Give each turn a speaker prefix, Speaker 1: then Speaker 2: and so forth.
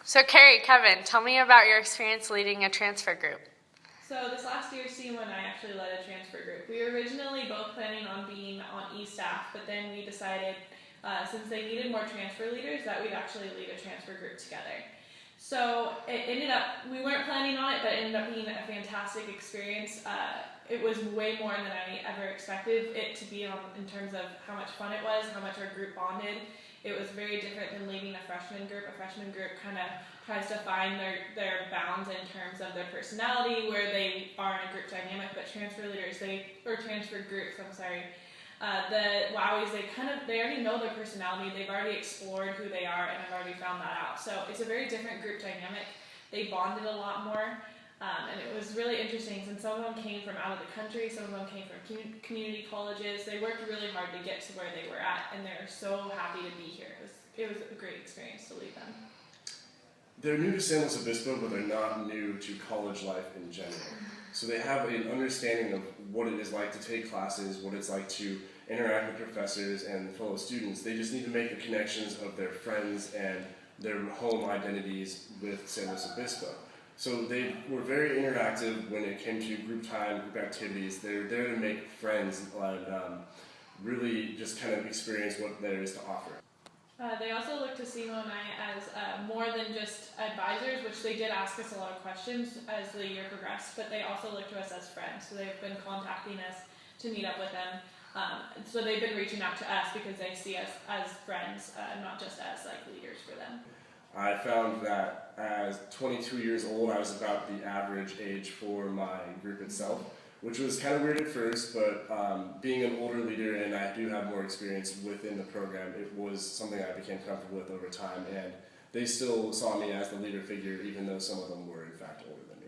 Speaker 1: So Carrie, Kevin, tell me about your experience leading a transfer group.
Speaker 2: So this last year, Simo and I actually led a transfer group. We were originally both planning on being on E-staff, but then we decided, since they needed more transfer leaders, that we'd actually lead a transfer group together. So it ended up, we weren't planning on it, but it ended up being a fantastic experience. It was way more than I ever expected it to be in terms of how much fun it was, how much our group bonded. It was very different than leading a freshman group. A freshman group kind of tries to find their bounds in terms of their personality, where they are in a group dynamic, but transfer leaders, or transfer groups, I'm sorry, the Wowies, they already know their personality, they've already explored who they are, and have already found that out. So it's a very different group dynamic. They bonded a lot more, and it was really interesting since some of them came from out of the country, some of them came from community colleges. They worked really hard to get to where they were at, and they're so happy to be here. It was a great experience to lead them.
Speaker 3: They're new to San Luis Obispo, but they're not new to college life in general. So they have an understanding of what it is like to take classes, what it's like to interact with professors and fellow students. They just need to make the connections of their friends and their home identities with San Luis Obispo. So they were very interactive when it came to group time, group activities. They're there to make friends and really just kind of experience what there is to offer.
Speaker 2: They also look to Simo and I as more than just advisors, which they did ask us a lot of questions as the year progressed, but they also look to us as friends. So they've been contacting us to meet up with them. So they've been reaching out to us because they see us as friends, not just as like leaders for them.
Speaker 3: I found that as 22 years old, I was about the average age for my group itself, which was kind of weird at first, but being an older leader and I do have more experience within the program, it was something I became comfortable with over time, and they still saw me as the leader figure, even though some of them were in fact older than me.